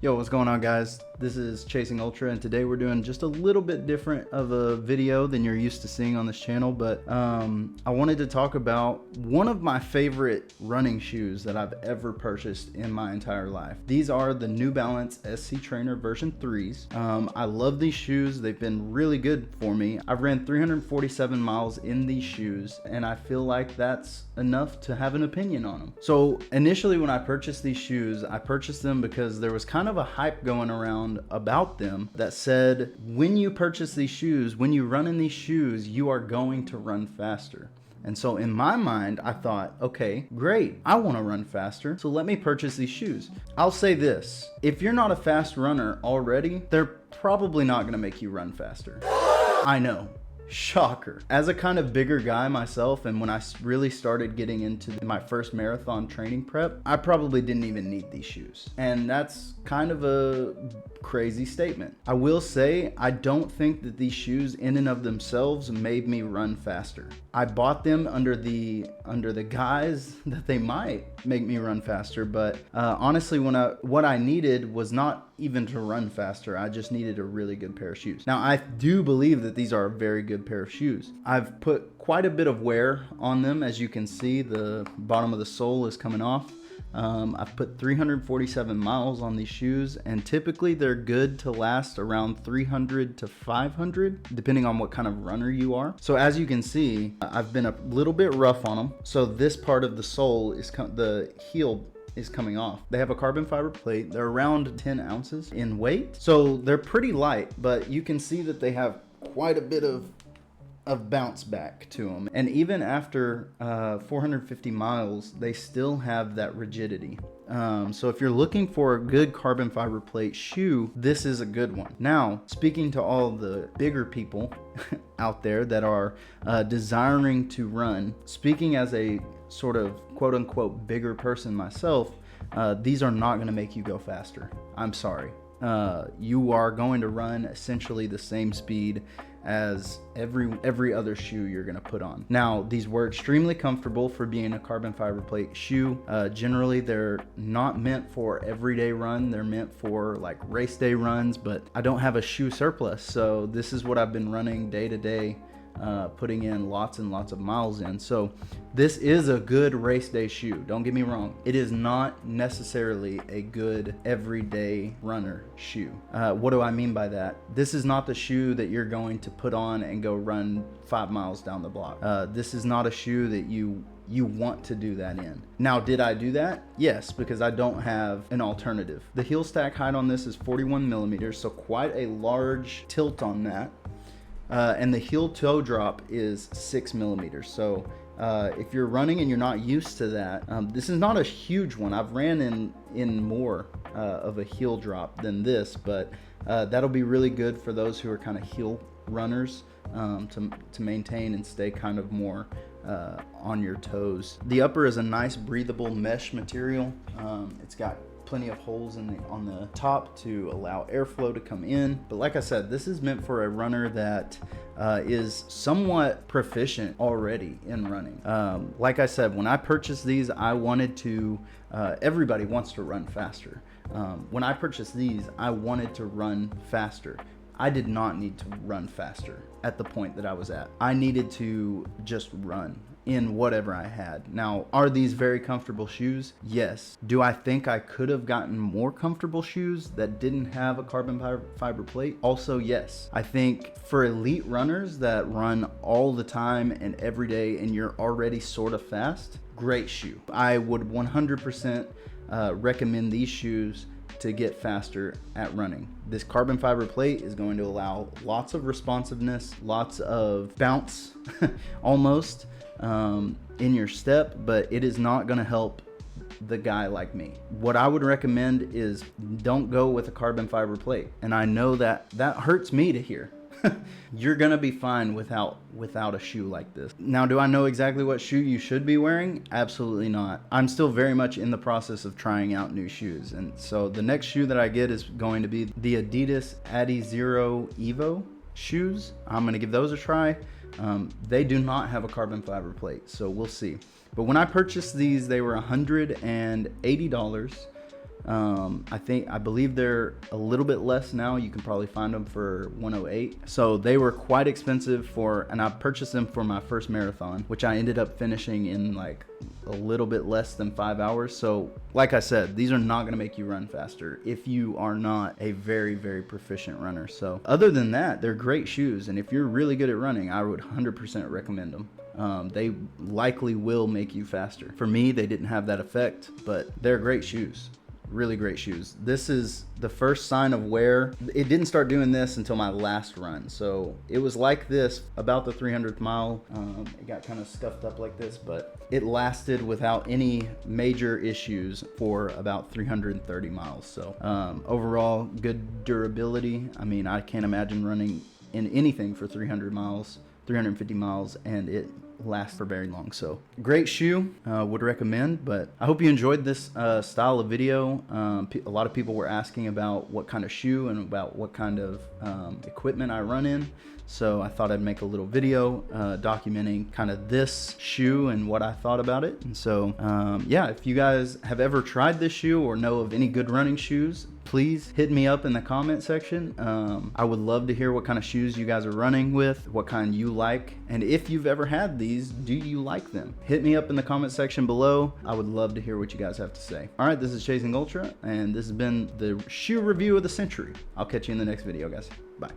Yo, what's going on, guys? This is Chasing Ultra, and today we're doing just a little bit different of a video than you're used to seeing on this channel, but I wanted to talk about one of my favorite running shoes that I've ever purchased in my entire life. These are the New Balance SC Trainer version 3s. I love these shoes. They've been really good for me. I've ran 347 miles in these shoes, and I feel like that's enough to have an opinion on them. So initially when I purchased these shoes, I purchased them because there was kind of a hype going around about them that said, when you purchase these shoes, when you run in these shoes, you are going to run faster. And so in my mind, I thought, okay, great, I want to run faster, so let me purchase these shoes. I'll say this, if you're not a fast runner already, they're probably not going to make you run faster. I know. Shocker. As a kind of bigger guy myself, and when I really started getting into my first marathon training prep, I probably didn't even need these shoes. And that's kind of a crazy statement. I will say, I don't think that these shoes in and of themselves made me run faster. I bought them under the guise that they might make me run faster, but honestly, what I needed was not even to run faster. I just needed a really good pair of shoes. Now, I do believe that these are a very good pair of shoes. I've put quite a bit of wear on them. As you can see, the bottom of the sole is coming off. I've put 347 miles on these shoes, and typically they're good to last around 300 to 500, depending on what kind of runner you are. So as you can see, I've been a little bit rough on them. So this part of the sole is the heel is coming off. They have a carbon fiber plate. They're around 10 ounces in weight. So they're pretty light, but you can see that they have quite a bit of bounce back to them. And even after 450 miles, they still have that rigidity. So if you're looking for a good carbon fiber plate shoe, this is a good one. Now, speaking to all the bigger people out there that are desiring to run, speaking as a sort of quote unquote bigger person myself, these are not going to make you go faster. I'm sorry. You are going to run essentially the same speed as every other shoe you're going to put on. Now, these were extremely comfortable for being a carbon fiber plate shoe. Generally, they're not meant for everyday run. They're meant for like race day runs, but I don't have a shoe surplus. So this is what I've been running day to day, putting in lots and lots of miles in. So this is a good race day shoe. Don't get me wrong. It is not necessarily a good everyday runner shoe. What do I mean by that? This is not the shoe that you're going to put on and go run 5 miles down the block. This is not a shoe that you want to do that in. Now, did I do that? Yes, because I don't have an alternative. The heel stack height on this is 41 millimeters, so quite a large tilt on that. And the heel toe drop is 6 millimeters. So if you're running and you're not used to that, this is not a huge one. I've ran in more of a heel drop than this, but that'll be really good for those who are kind of heel runners, to maintain and stay kind of more on your toes. The upper is a nice breathable mesh material. It's got plenty of holes on the top to allow airflow to come in. But like I said, this is meant for a runner that is somewhat proficient already in running. Like I said, when I purchased these, I wanted to, everybody wants to run faster. When I purchased these, I wanted to run faster. I did not need to run faster at the point that I was at. I needed to just run in whatever I had. Now, are these very comfortable shoes? Yes. Do I think I could have gotten more comfortable shoes that didn't have a carbon fiber plate? Also, yes. I think for elite runners that run all the time and every day and you're already sort of fast, great shoe. I would 100% recommend these shoes to get faster at running. This carbon fiber plate is going to allow lots of responsiveness, lots of bounce almost in your step, but it is not going to help the guy like me. What I would recommend is don't go with a carbon fiber plate. And I know that hurts me to hear. You're gonna be fine without a shoe like this. Now, do I know exactly what shoe you should be wearing? Absolutely not. I'm still very much in the process of trying out new shoes, and so the next shoe that I get is going to be the Adidas Adizero Evo shoes. I'm gonna give those a try. They do not have a carbon fiber plate, so we'll see. But when I purchased these, they were $180. I believe they're a little bit less now. You can probably find them for 108. So they were quite expensive and I purchased them for my first marathon, which I ended up finishing in like a little bit less than 5 hours. So like I said, these are not going to make you run faster if you are not a very, very proficient runner. So other than that, they're great shoes. And if you're really good at running, I would 100% recommend them. They likely will make you faster. For me, they didn't have that effect, but they're great shoes. Really great shoes. This is the first sign of wear. It didn't start doing this until my last run. So it was like this about the 300th mile. It got kind of scuffed up like this, but it lasted without any major issues for about 330 miles. So overall, good durability. I mean, I can't imagine running in anything for 300 miles, 350 miles, and it lasts for very long. So great shoe, would recommend. But I hope you enjoyed this style of video. A lot of people were asking about what kind of shoe and about what kind of equipment I run in. So I thought I'd make a little video documenting kind of this shoe and what I thought about it. And so yeah, if you guys have ever tried this shoe or know of any good running shoes, please hit me up in the comment section. I would love to hear what kind of shoes you guys are running with, what kind you like, and if you've ever had these, do you like them? Hit me up in the comment section below. I would love to hear what you guys have to say. All right, this is Chasing Ultra, and this has been the shoe review of the century. I'll catch you in the next video, guys. Bye.